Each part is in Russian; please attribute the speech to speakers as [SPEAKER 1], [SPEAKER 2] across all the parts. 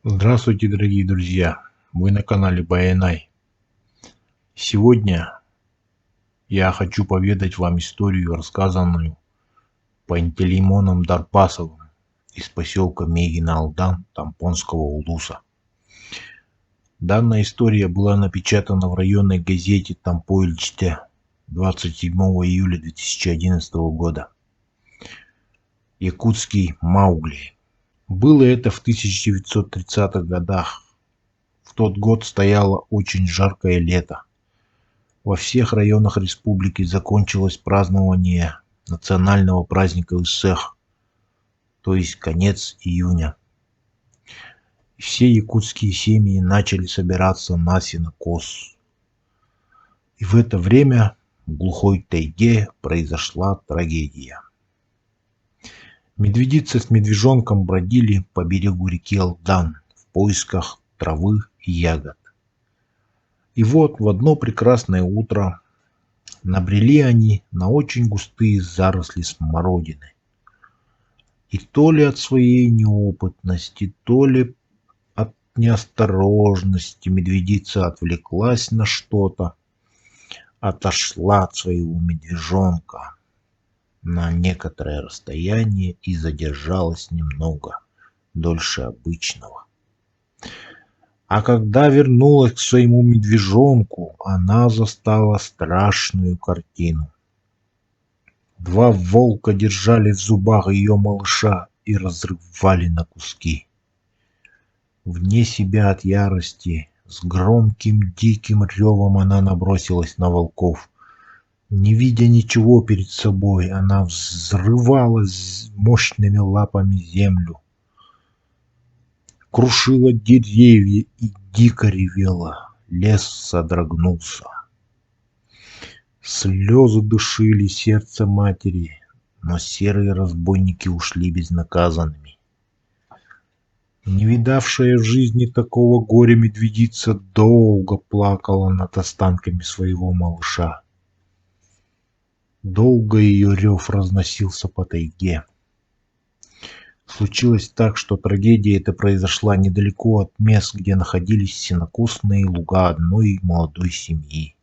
[SPEAKER 1] Здравствуйте, дорогие друзья! Вы на канале Байенай. Сегодня я хочу поведать вам историю, рассказанную Пантелеймоном Дарпасовым из поселка Мегина-Алдан Тампонского улуса. Данная история была напечатана в районной газете Тампойльчте 27 июля 2011 года. Якутский Маугли. Было это в 1930-х годах. В тот год стояло очень жаркое лето. Во всех районах республики закончилось празднование национального праздника Исэх, то есть конец июня. Все якутские семьи начали собираться на сенокос. И в это время в глухой тайге произошла трагедия. Медведица с медвежонком бродили по берегу реки Алдан в поисках травы и ягод. И вот в одно прекрасное утро набрели они на очень густые заросли смородины. И то ли от своей неопытности, то ли от неосторожности медведица отвлеклась на что-то, отошла от своего медвежонка на некоторое расстояние и задержалась немного дольше обычного. А когда вернулась к своему медвежонку, она застала страшную картину. Два волка держали в зубах ее малыша и разрывали на куски. Вне себя от ярости, с громким диким ревом она набросилась на волков. Не видя ничего перед собой, она взрывала мощными лапами землю, крушила деревья и дико ревела. Лес содрогнулся. Слезы душили сердце матери, но серые разбойники ушли безнаказанными. Не видавшая в жизни такого горя медведица долго плакала над останками своего малыша. Долго ее рев разносился по тайге. Случилось так, что трагедия эта произошла недалеко от мест, где находились сенокосные луга одной молодой семьи.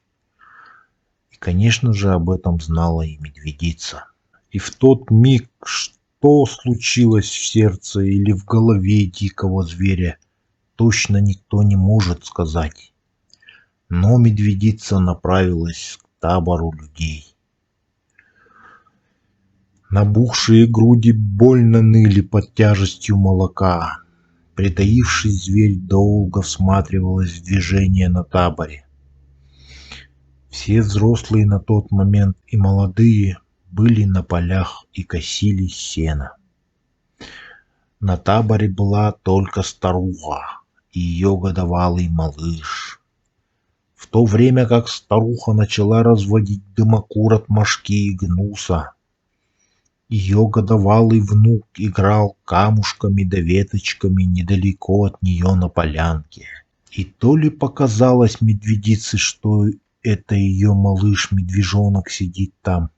[SPEAKER 1] И, конечно же, об этом знала и медведица. И в тот миг, что случилось в сердце или в голове дикого зверя, точно никто не может сказать. Но медведица направилась к табору людей. Набухшие груди больно ныли под тяжестью молока. Притаивший зверь долго всматривалась в движение на таборе. Все взрослые на тот момент и молодые были на полях и косили сено. На таборе была только старуха и ее годовалый малыш. В то время как старуха начала разводить дымокур от мошки и гнуса, ее годовалый внук играл камушками да веточками недалеко от нее на полянке. И то ли показалось медведице, что это ее малыш-медвежонок сидит там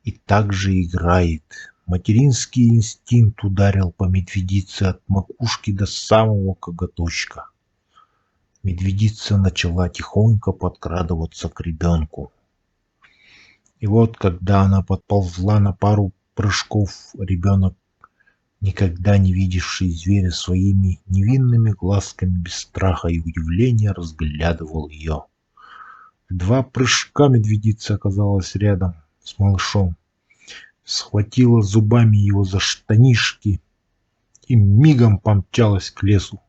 [SPEAKER 1] и также играет. Материнский инстинкт ударил по медведице от макушки до самого коготочка. Медведица начала тихонько подкрадываться к ребенку. И вот, когда она подползла на пару прыжков, ребенок, никогда не видевший зверя, своими невинными глазками без страха и удивления разглядывал ее. В два прыжка медведица оказалась рядом с малышом, схватила зубами его за штанишки и мигом помчалась к лесу.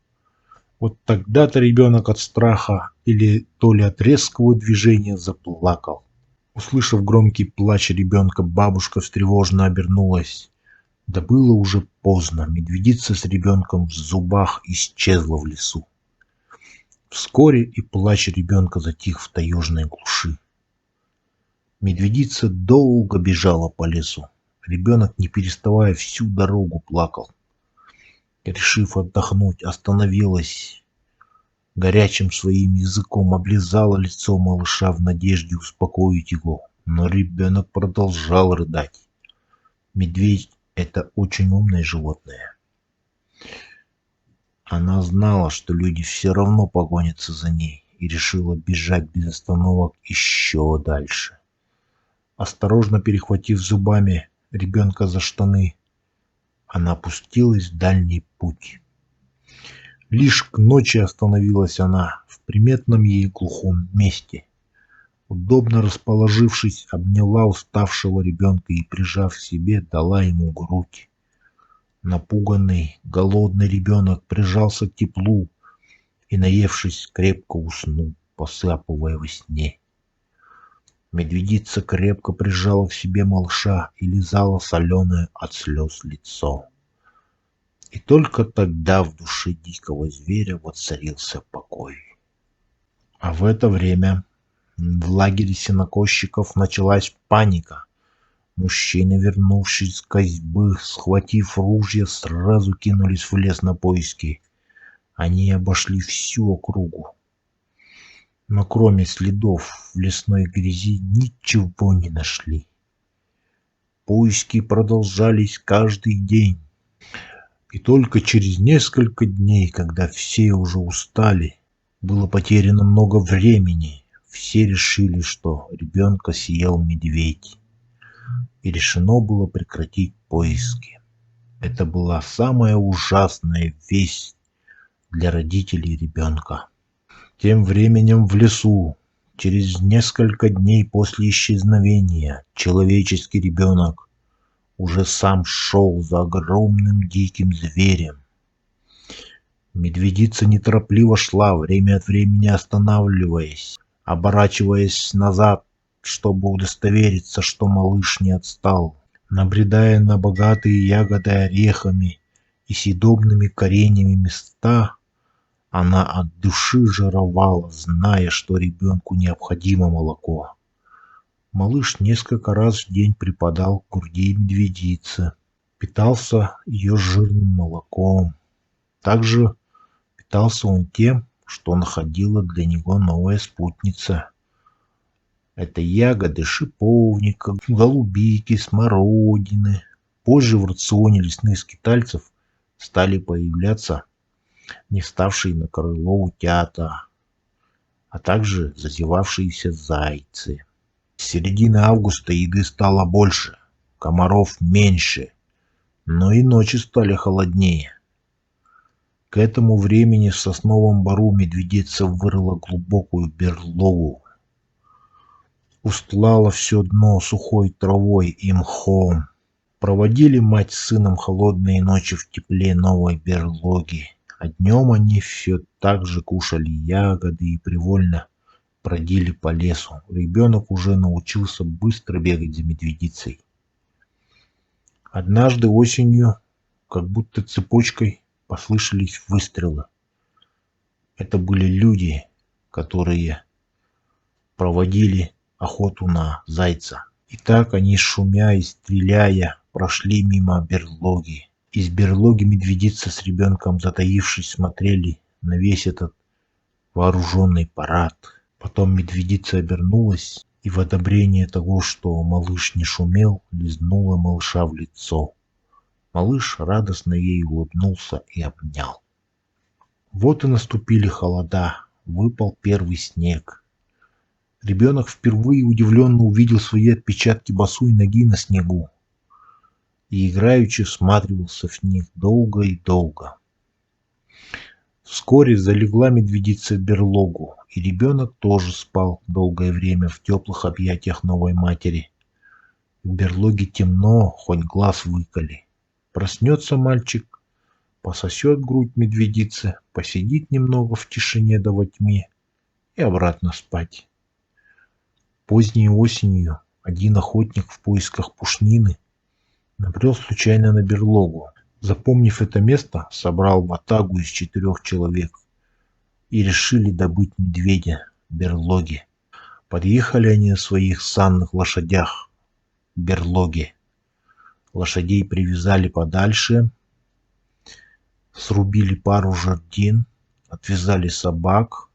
[SPEAKER 1] Вот тогда-то ребенок от страха или то ли от резкого движения заплакал. Услышав громкий плач ребенка, бабушка встревоженно обернулась. Да было уже поздно. Медведица с ребенком в зубах исчезла в лесу. Вскоре и плач ребенка затих в таежной глуши. Медведица долго бежала по лесу. Ребенок, не переставая, всю дорогу плакал. Решив отдохнуть, остановилась. Горячим своим языком облизала лицо малыша в надежде успокоить его, но ребенок продолжал рыдать. Медведь — это очень умное животное. Она знала, что люди все равно погонятся за ней, и решила бежать без остановок еще дальше. Осторожно перехватив зубами ребенка за штаны, она пустилась в дальний путь. Лишь к ночи остановилась она в приметном ей глухом месте. Удобно расположившись, обняла уставшего ребенка и, прижав к себе, дала ему грудь. Напуганный, голодный ребенок прижался к теплу и, наевшись, крепко уснул, посапывая во сне. Медведица крепко прижала к себе малыша и лизала соленое от слез лицо. И только тогда в душе дикого зверя воцарился покой. А в это время в лагере сенокосчиков началась паника. Мужчины, вернувшись с косьбы, схватив ружья, сразу кинулись в лес на поиски. Они обошли всю округу, но кроме следов в лесной грязи ничего не нашли. Поиски продолжались каждый день. И только через несколько дней, когда все уже устали, было потеряно много времени, все решили, что ребенка съел медведь. И решено было прекратить поиски. Это была самая ужасная весть для родителей ребенка. Тем временем в лесу, через несколько дней после исчезновения, человеческий ребенок уже сам шел за огромным диким зверем. Медведица неторопливо шла, время от времени останавливаясь, оборачиваясь назад, чтобы удостовериться, что малыш не отстал. Набредая на богатые ягоды, орехами и съедобными кореньями места, она от души жировала, зная, что ребенку необходимо молоко. Малыш несколько раз в день припадал к груди медведицы, питался ее жирным молоком. Также питался он тем, что находила для него новая спутница. Это ягоды шиповника, голубики, смородины. Позже в рационе лесных скитальцев стали появляться не вставшие на крыло утята, а также зазевавшиеся зайцы. С середины августа еды стало больше, комаров меньше, но и ночи стали холоднее. К этому времени в сосновом бору медведица вырыла глубокую берлогу, устлала все дно сухой травой и мхом. Проводили мать с сыном холодные ночи в тепле новой берлоги, а днем они все так же кушали ягоды и привольно бродили по лесу. Ребенок уже научился быстро бегать за медведицей. Однажды осенью, как будто цепочкой, послышались выстрелы. Это были люди, которые проводили охоту на зайца. И так они, шумя и стреляя, прошли мимо берлоги. Из берлоги медведица с ребенком, затаившись, смотрели на весь этот вооруженный парад. Потом медведица обернулась и в одобрение того, что малыш не шумел, лизнула малыша в лицо. Малыш радостно ей улыбнулся и обнял. Вот и наступили холода, выпал первый снег. Ребенок впервые удивленно увидел свои отпечатки босой ноги на снегу и играючи всматривался в них долго и долго. Вскоре залегла медведица в берлогу, и ребенок тоже спал долгое время в теплых объятиях новой матери. В берлоге темно, хоть глаз выколи. Проснется мальчик, пососет грудь медведицы, посидит немного в тишине да во тьме и обратно спать. Поздней осенью один охотник в поисках пушнины набрел случайно на берлогу. Запомнив это место, собрал ватагу из 4 человек и решили добыть медведя в берлоге. Подъехали они на своих санных лошадях к берлоге. Лошадей привязали подальше, срубили пару жердин, отвязали собак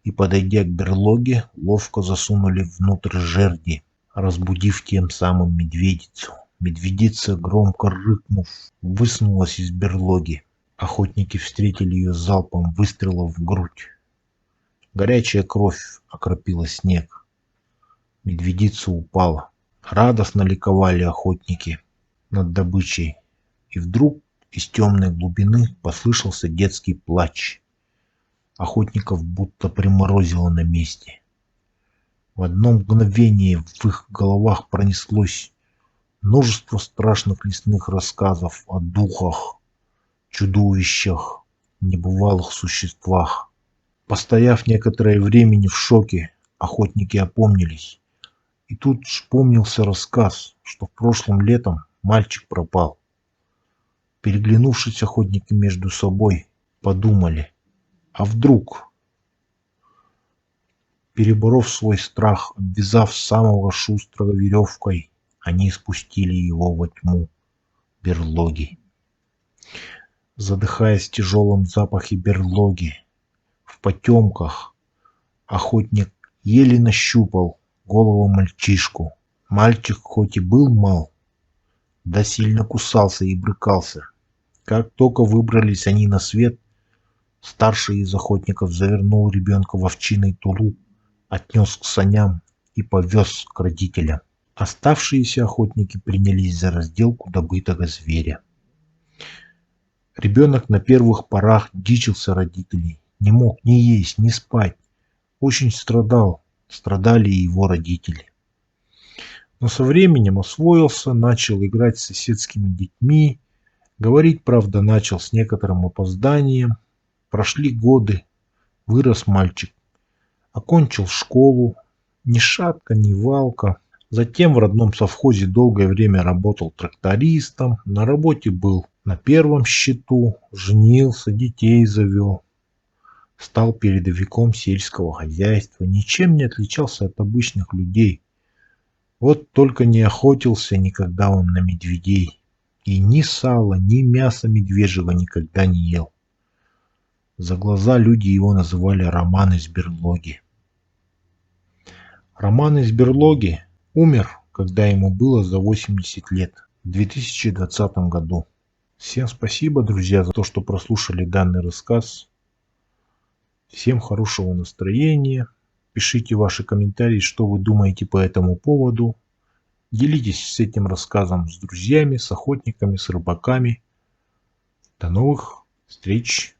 [SPEAKER 1] и, подойдя к берлоге, ловко засунули внутрь жерди, разбудив тем самым медведицу. Медведица, громко рыкнув, высунулась из берлоги. Охотники встретили ее залпом выстрелов в грудь. Горячая кровь окропила снег. Медведица упала. Радостно ликовали охотники над добычей. И вдруг из темной глубины послышался детский плач. Охотников будто приморозило на месте. В одно мгновение в их головах пронеслось множество страшных лесных рассказов о духах, чудовищах, небывалых существах. Постояв некоторое время в шоке, охотники опомнились. И тут вспомнился рассказ, что в прошлом летом мальчик пропал. Переглянувшись, охотники между собой подумали, а вдруг? Переборов свой страх, обвязав самого шустрого веревкой, они спустили его во тьму берлоги. Задыхаясь в тяжелом запахе берлоги, в потемках, охотник еле нащупал голову мальчишку. Мальчик хоть и был мал, да сильно кусался и брыкался. Как только выбрались они на свет, старший из охотников завернул ребенка в овчинный тулуп, отнес к саням и повез к родителям. Оставшиеся охотники принялись за разделку добытого зверя. Ребенок на первых порах дичился родителей, не мог ни есть, ни спать. Очень страдал, страдали и его родители. Но со временем освоился, начал играть с соседскими детьми, говорить, правда, начал с некоторым опозданием. Прошли годы, вырос мальчик, окончил школу, ни шатка, ни валка. Затем в родном совхозе долгое время работал трактористом, на работе был на первом счету, женился, детей завел. Стал передовиком сельского хозяйства, ничем не отличался от обычных людей. Вот только не охотился никогда он на медведей. И ни сала, ни мяса медвежьего никогда не ел. За глаза люди его называли Роман из берлоги. Роман из берлоги умер, когда ему было за 80 лет, в 2020 году. Всем спасибо, друзья, за то, что прослушали данный рассказ. Всем хорошего настроения. Пишите ваши комментарии, что вы думаете по этому поводу. Делитесь с этим рассказом с друзьями, с охотниками, с рыбаками. До новых встреч!